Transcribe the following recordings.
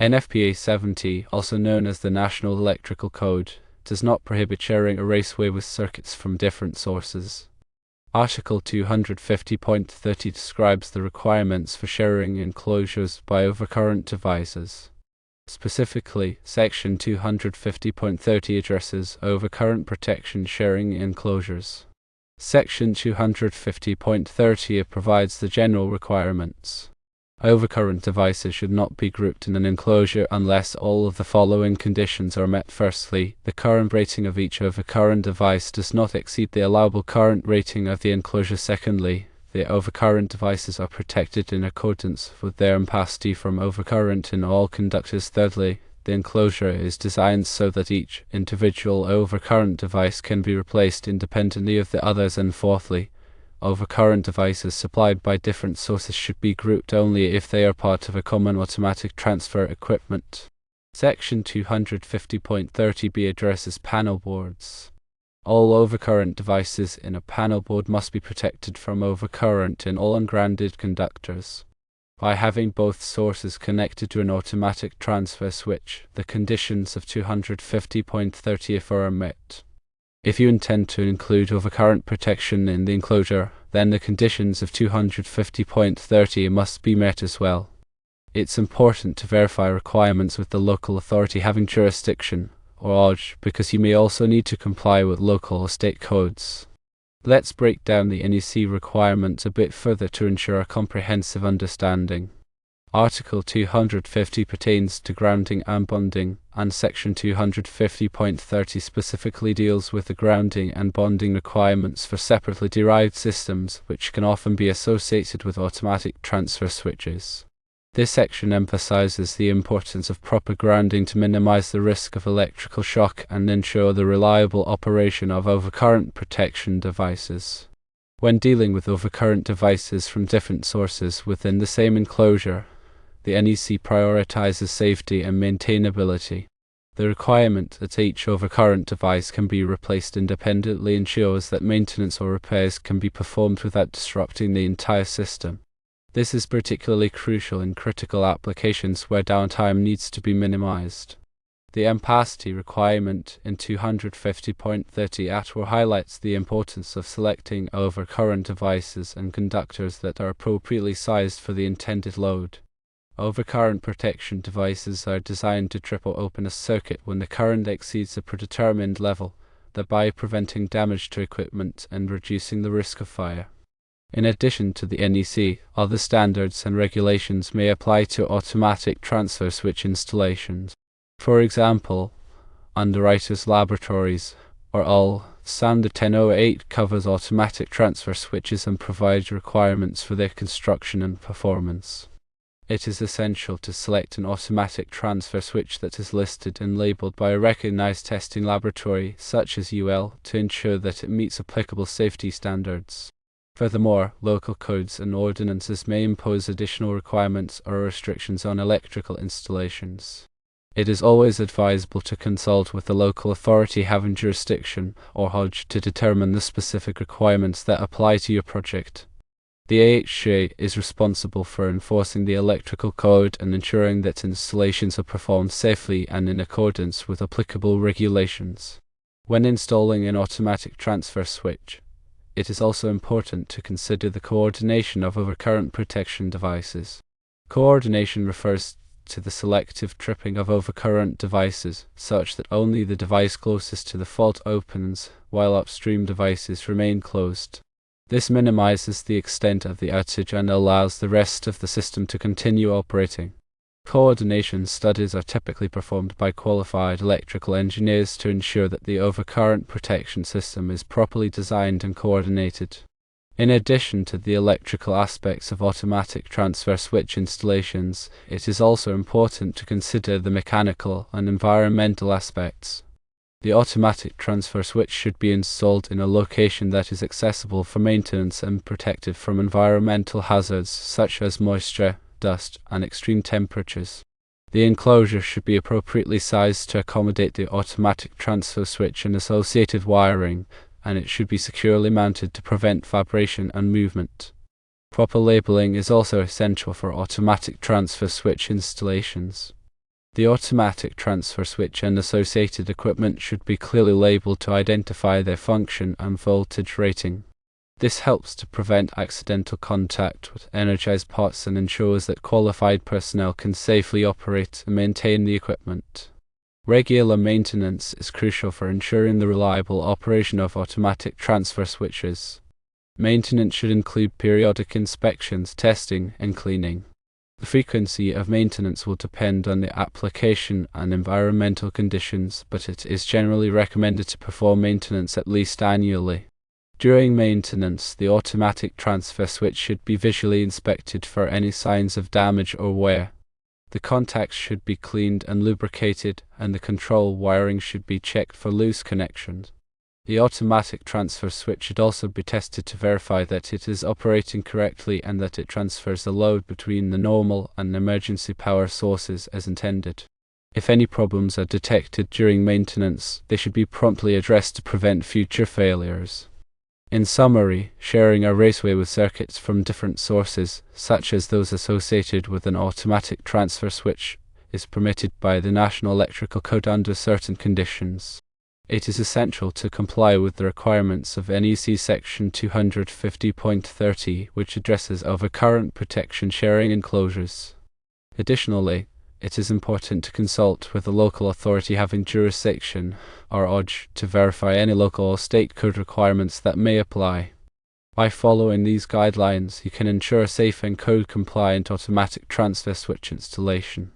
NFPA 70, also known as the National Electrical Code, does not prohibit sharing a raceway with circuits from different sources. Article 250.30 describes the requirements for sharing enclosures by overcurrent devices. Specifically, Section 250.30 addresses overcurrent protection sharing enclosures. Section 250.30 provides the general requirements. Overcurrent devices should not be grouped in an enclosure unless all of the following conditions are met. Firstly, the current rating of each overcurrent device does not exceed the allowable current rating of the enclosure. Secondly, the overcurrent devices are protected in accordance with their capacity from overcurrent in all conductors. Thirdly, the enclosure is designed so that each individual overcurrent device can be replaced independently of the others. And fourthly, overcurrent devices supplied by different sources should be grouped only if they are part of a common automatic transfer equipment. Section 250.30b addresses panel boards. All overcurrent devices in a panel board must be protected from overcurrent in all ungrounded conductors. By having both sources connected to an automatic transfer switch, the conditions of 250.30 are met. If you intend to include overcurrent protection in the enclosure, then the conditions of 250.30 must be met as well. It's important to verify requirements with the local authority having jurisdiction, or OJ, because you may also need to comply with local or state codes. Let's break down the NEC requirements a bit further to ensure a comprehensive understanding. Article 250 pertains to grounding and bonding, and Section 250.30 specifically deals with the grounding and bonding requirements for separately derived systems, which can often be associated with automatic transfer switches. This section emphasizes the importance of proper grounding to minimize the risk of electrical shock and ensure the reliable operation of overcurrent protection devices. When dealing with overcurrent devices from different sources within the same enclosure, the NEC prioritizes safety and maintainability. The requirement that each overcurrent device can be replaced independently ensures that maintenance or repairs can be performed without disrupting the entire system. This is particularly crucial in critical applications where downtime needs to be minimized. The ampacity requirement in 250.30 ATWR highlights the importance of selecting overcurrent devices and conductors that are appropriately sized for the intended load. Overcurrent protection devices are designed to triple open a circuit when the current exceeds a predetermined level, thereby preventing damage to equipment and reducing the risk of fire. In addition to the NEC, other standards and regulations may apply to automatic transfer switch installations. For example, Underwriters Laboratories, or ALL, Standard 1008 covers automatic transfer switches and provides requirements for their construction and performance. It is essential to select an automatic transfer switch that is listed and labeled by a recognized testing laboratory, such as UL, to ensure that it meets applicable safety standards. Furthermore, local codes and ordinances may impose additional requirements or restrictions on electrical installations. It is always advisable to consult with the local authority having jurisdiction, or OJ, to determine the specific requirements that apply to your project. The AHJ is responsible for enforcing the electrical code and ensuring that installations are performed safely and in accordance with applicable regulations. When installing an automatic transfer switch, it is also important to consider the coordination of overcurrent protection devices. Coordination refers to the selective tripping of overcurrent devices, such that only the device closest to the fault opens, while upstream devices remain closed. This minimizes the extent of the outage and allows the rest of the system to continue operating. Coordination studies are typically performed by qualified electrical engineers to ensure that the overcurrent protection system is properly designed and coordinated. In addition to the electrical aspects of automatic transfer switch installations, it is also important to consider the mechanical and environmental aspects. The automatic transfer switch should be installed in a location that is accessible for maintenance and protected from environmental hazards such as moisture, dust, and extreme temperatures. The enclosure should be appropriately sized to accommodate the automatic transfer switch and associated wiring, and it should be securely mounted to prevent vibration and movement. Proper labeling is also essential for automatic transfer switch installations. The automatic transfer switch and associated equipment should be clearly labeled to identify their function and voltage rating. This helps to prevent accidental contact with energized parts and ensures that qualified personnel can safely operate and maintain the equipment. Regular maintenance is crucial for ensuring the reliable operation of automatic transfer switches. Maintenance should include periodic inspections, testing, and cleaning. The frequency of maintenance will depend on the application and environmental conditions, but it is generally recommended to perform maintenance at least annually. During maintenance, the automatic transfer switch should be visually inspected for any signs of damage or wear. The contacts should be cleaned and lubricated, and the control wiring should be checked for loose connections. The automatic transfer switch should also be tested to verify that it is operating correctly and that it transfers the load between the normal and emergency power sources as intended. If any problems are detected during maintenance, they should be promptly addressed to prevent future failures. In summary, sharing a raceway with circuits from different sources, such as those associated with an automatic transfer switch, is permitted by the National Electrical Code under certain conditions. It is essential to comply with the requirements of NEC Section 250.30, which addresses overcurrent protection sharing enclosures. Additionally, it is important to consult with the local authority having jurisdiction, or OJ, to verify any local or state code requirements that may apply. By following these guidelines, you can ensure safe and code-compliant automatic transfer switch installation.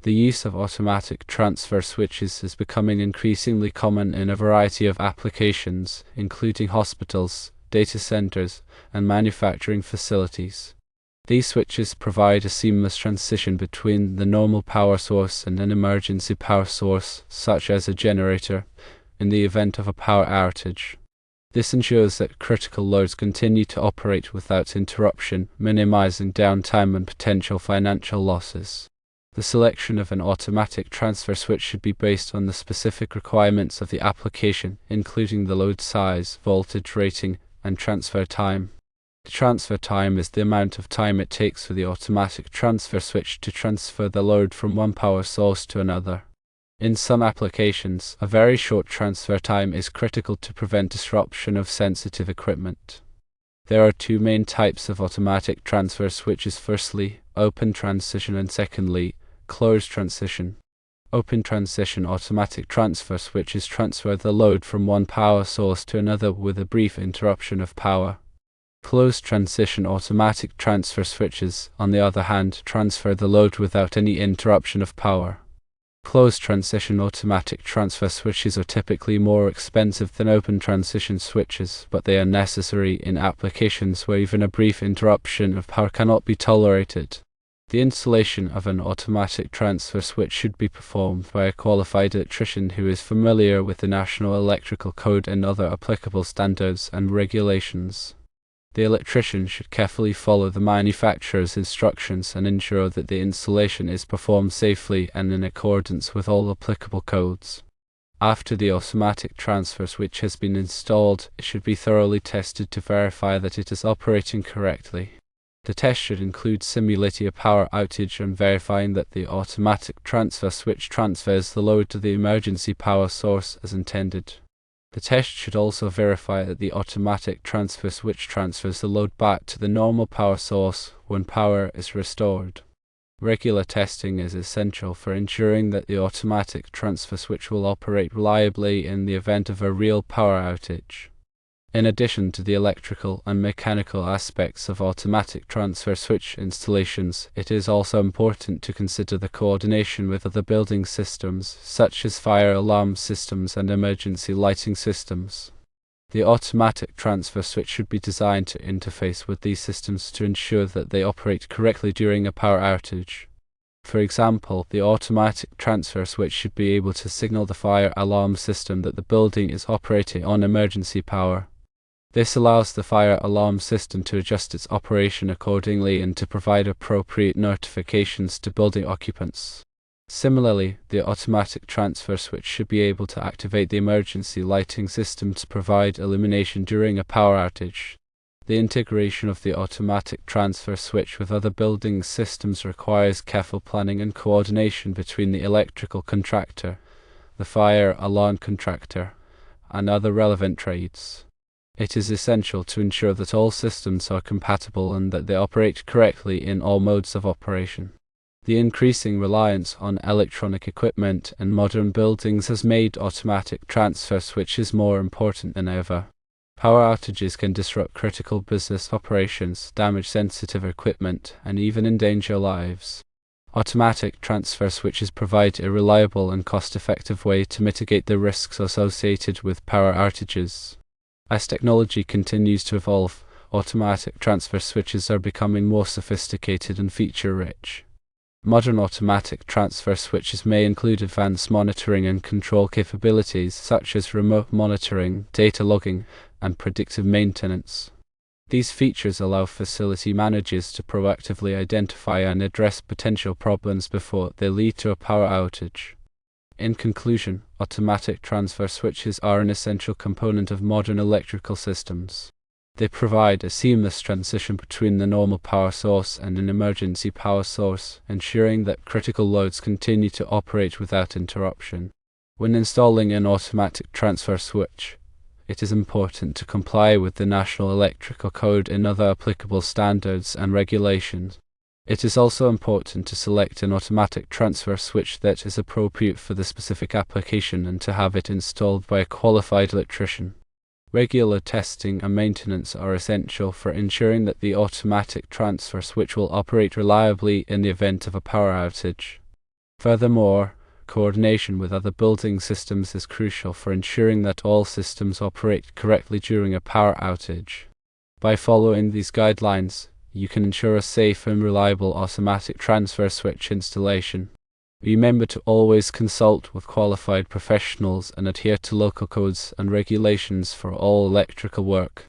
The use of automatic transfer switches is becoming increasingly common in a variety of applications, including hospitals, data centers, and manufacturing facilities. These switches provide a seamless transition between the normal power source and an emergency power source, such as a generator, in the event of a power outage. This ensures that critical loads continue to operate without interruption, minimizing downtime and potential financial losses. The selection of an automatic transfer switch should be based on the specific requirements of the application, including the load size, voltage rating, and transfer time. The transfer time is the amount of time it takes for the automatic transfer switch to transfer the load from one power source to another. In some applications, a very short transfer time is critical to prevent disruption of sensitive equipment. There are two main types of automatic transfer switches: firstly, open transition, and secondly, closed transition. Open transition automatic transfer switches transfer the load from one power source to another with a brief interruption of power. Closed transition automatic transfer switches, on the other hand, transfer the load without any interruption of power. Closed transition automatic transfer switches are typically more expensive than open transition switches, but they are necessary in applications where even a brief interruption of power cannot be tolerated. The installation of an automatic transfer switch should be performed by a qualified electrician who is familiar with the National Electrical Code and other applicable standards and regulations. The electrician should carefully follow the manufacturer's instructions and ensure that the installation is performed safely and in accordance with all applicable codes. After the automatic transfer switch has been installed, it should be thoroughly tested to verify that it is operating correctly. The test should include simulating a power outage and verifying that the automatic transfer switch transfers the load to the emergency power source as intended. The test should also verify that the automatic transfer switch transfers the load back to the normal power source when power is restored. Regular testing is essential for ensuring that the automatic transfer switch will operate reliably in the event of a real power outage. In addition to the electrical and mechanical aspects of automatic transfer switch installations, it is also important to consider the coordination with other building systems, such as fire alarm systems and emergency lighting systems. The automatic transfer switch should be designed to interface with these systems to ensure that they operate correctly during a power outage. For example, the automatic transfer switch should be able to signal the fire alarm system that the building is operating on emergency power. This allows the fire alarm system to adjust its operation accordingly and to provide appropriate notifications to building occupants. Similarly, the automatic transfer switch should be able to activate the emergency lighting system to provide illumination during a power outage. The integration of the automatic transfer switch with other building systems requires careful planning and coordination between the electrical contractor, the fire alarm contractor, and other relevant trades. It is essential to ensure that all systems are compatible and that they operate correctly in all modes of operation. The increasing reliance on electronic equipment in modern buildings has made automatic transfer switches more important than ever. Power outages can disrupt critical business operations, damage sensitive equipment, and even endanger lives. Automatic transfer switches provide a reliable and cost-effective way to mitigate the risks associated with power outages. As technology continues to evolve, automatic transfer switches are becoming more sophisticated and feature-rich. Modern automatic transfer switches may include advanced monitoring and control capabilities such as remote monitoring, data logging, and predictive maintenance. These features allow facility managers to proactively identify and address potential problems before they lead to a power outage. In conclusion, automatic transfer switches are an essential component of modern electrical systems. They provide a seamless transition between the normal power source and an emergency power source, ensuring that critical loads continue to operate without interruption. When installing an automatic transfer switch, it is important to comply with the National Electrical Code and other applicable standards and regulations. It is also important to select an automatic transfer switch that is appropriate for the specific application and to have it installed by a qualified electrician. Regular testing and maintenance are essential for ensuring that the automatic transfer switch will operate reliably in the event of a power outage. Furthermore, coordination with other building systems is crucial for ensuring that all systems operate correctly during a power outage. By following these guidelines, you can ensure a safe and reliable automatic transfer switch installation. Remember to always consult with qualified professionals and adhere to local codes and regulations for all electrical work.